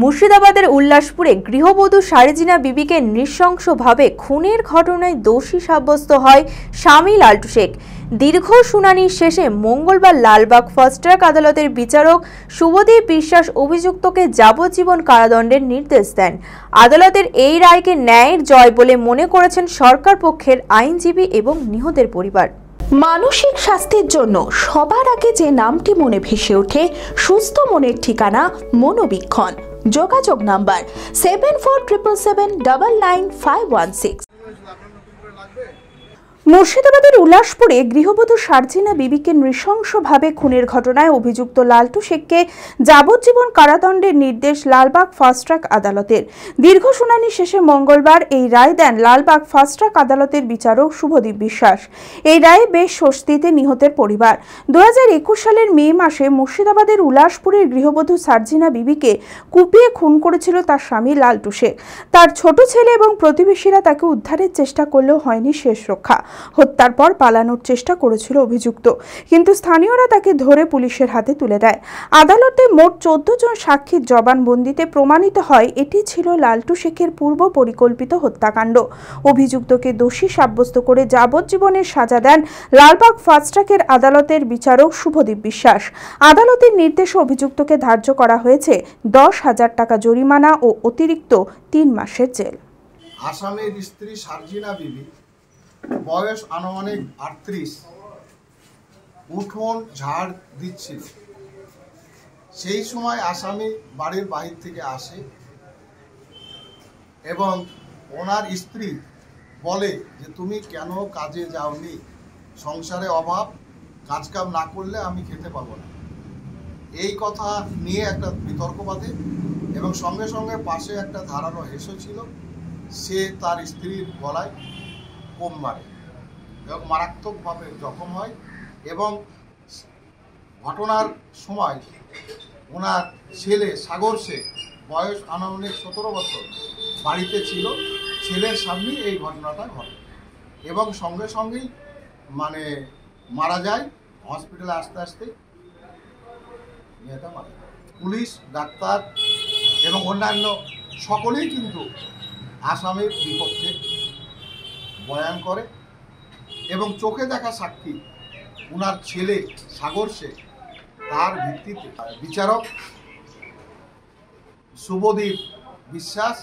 মুর্শিদাবাদের উল্লাসপুরে গৃহবধূ সারেজিনা বিবিকে নৃশংসভাবে খুনের ঘটনায় দোষী সাব্যস্ত হয় স্বামী লালটু শেখ। দীর্ঘ শুনানির শেষে মঙ্গলবার লালবাগ ফার্স্ট ট্র্যাক আদালতের বিচারক শুভদীপ বিশ্বাস অভিযুক্তকে যাবজ্জীবন কারাদণ্ডের নির্দেশ দেন। আদালতের এই রায়কে ন্যায়ের জয় বলে মনে করেছেন সরকার পক্ষের আইনজীবী এবং নিহতের পরিবার। মানসিক স্বাস্থ্যের জন্য সবার আগে যে নামটি মনে ভেসে ওঠে, সুস্থ মনের ঠিকানা মনোবীক্ষণ। যোগাযোগ নাম্বার 7477799516। মুর্শিদাবাদের উল্লাসপুরে গৃহবধূ সারেজিনা বিবিকে নৃশংসভাবে খুনের ঘটনায় অভিযুক্ত লালটু শেখকে যাবজ্জীবন কারাদণ্ডের নির্দেশ লালবাগ ফার্স্ট ট্র্যাক আদালতের। দীর্ঘ শুনানি শেষে মঙ্গলবার এই রায় দেন লালবাগ ফার্স্ট ট্র্যাক আদালতের বিচারক শুভদীপ বিশ্বাস। এই রায়ে বেশ স্বস্তিতে নিহতের পরিবার। 2021 সালের মে মাসে মুর্শিদাবাদের উল্লাসপুরের গৃহবধূ সারেজিনা বিবিকে কুপিয়ে খুন করেছিল তার স্বামী লালটু শেখ। তার ছোট ছেলে এবং প্রতিবেশীরা তাকে উদ্ধারের চেষ্টা করলেও হয়নি শেষ রক্ষা। হত্যার পর পালানোর চেষ্টা করেছিল অভিযুক্ত, কিন্তু স্থানীয়রা তাকে ধরে পুলিশের হাতে তুলে দেয়। আদালতে মোট 14 জন সাক্ষীর জবানবন্দিতে প্রমাণিত হয় এটি ছিল লালটু শেখের পূর্ব পরিকল্পিত হত্যাকাণ্ড। অভিযুক্তকে দোষী সাব্যস্ত করে যাবজ্জীবনের সাজা দেন লালবাগ ফার্স্ট ট্র্যাকের আদালতের বিচারক শুভদীপ বিশ্বাস। আদালতের নির্দেশে অভিযুক্তকে ধার্য করা হয়েছে 10,000 টাকা জরিমানা ও অতিরিক্ত 3 মাসের জেল। আসামের স্ত্রী সারেজিনা বিবি, বয়স আনুমানিক 38, উঠোন ঝাড় দিচ্ছিল। সেই সময় আসামি বাড়ির বাহির থেকে আসে এবং ওনার স্ত্রী বলে যে তুমি কেন কাজে যাওনি, সংসারে অভাব, কাজকাম না করলে আমি খেতে পাবো না। এই কথা নিয়ে একটা বিতর্ক বাধে এবং সঙ্গে সঙ্গে পাশে একটা ধারালো হেসো ছিল, সে তার স্ত্রীর গলায় কোপ মারে এবং মারাত্মকভাবে জখম হয়। এবং ঘটনার সময় ওনার ছেলে সাগর শেখ, বয়স আনুমানিক 17 বছর, বাড়িতে ছিল। ছেলের সামনেই এই ঘটনাটা ঘটে এবং সঙ্গে সঙ্গেই মারা যায়। হসপিটালে আসতে আসতে মেয়েটা মারা যায়। পুলিশ, ডাক্তার এবং অন্যান্য সকলেই কিন্তু আসামের বিপক্ষে বয়ান করে এবং চোখে দেখা সাক্ষী উনার ছেলে সাগর শেখ, তার ভিত্তিতে বিচারক শুভদীপ বিশ্বাস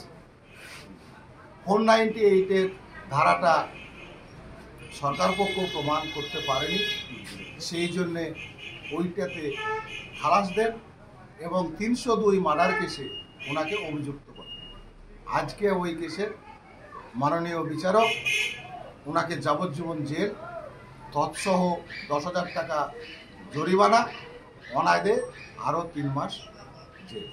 498-এর ধারাটা সরকার পক্ষ প্রমাণ করতে পারেনি, সেই জন্যে ওইটাতে খালাস দেন এবং 302 মার্ডার কেসে ওনাকে অভিযুক্ত করেন। আজকে ওই কেসের মাননীয় বিচারক ওনাকে যাবজ্জীবন জেল, তৎসহ 10,000 টাকা জরিমানা, অনাদায়ে আরও 3 মাস জেল।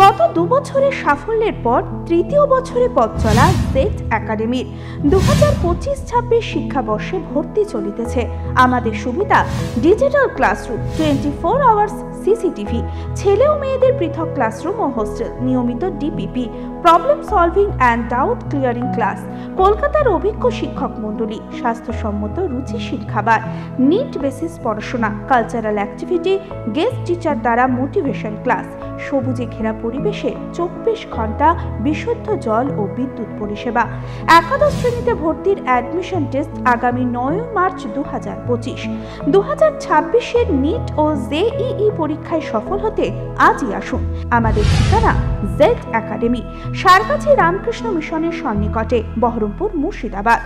গত 2 বছরের সাফল্যের পর তৃতীয় বছরে পথ চলা জেড একাডেমির 2025-26 শিক্ষাবর্ষে ভর্তি চলিতেছে। আমাদের সুবিধা ডিজিটাল ক্লাসরুম, 24 আওয়ার্স সিসিটিভি, ছেলে ও মেয়েদের পৃথক ক্লাসরুম ও হোস্টেল, নিয়মিত DPP, problem solving and doubt clearing class, কলকাতার অভিজ্ঞ শিক্ষক মণ্ডলী, স্বাস্থ্যসম্মত রুচিশীল খাবার, নিট বেসিস পড়াশোনা, কালচারাল অ্যাক্টিভিটি, গেস্ট টিচার দ্বারা মোটিভেশন ক্লাস, সবুজে ঘেরা পরিবেশে 24 ঘন্টা বিশুদ্ধ জল ও বিদ্যুৎ পরিষেবা। একাদশ শ্রেণীতে ভর্তির অ্যাডমিশন টেস্ট আগামী 9 মার্চ 2025। 2026-এর নিট ও জেইই পরীক্ষায় সফল হতে আজই আসুন। আমাদের ঠিকানা জেড একাডেমি, সারগাছি রামকৃষ্ণ মিশনের সন্নিকটে, বহরমপুর, মুর্শিদাবাদ।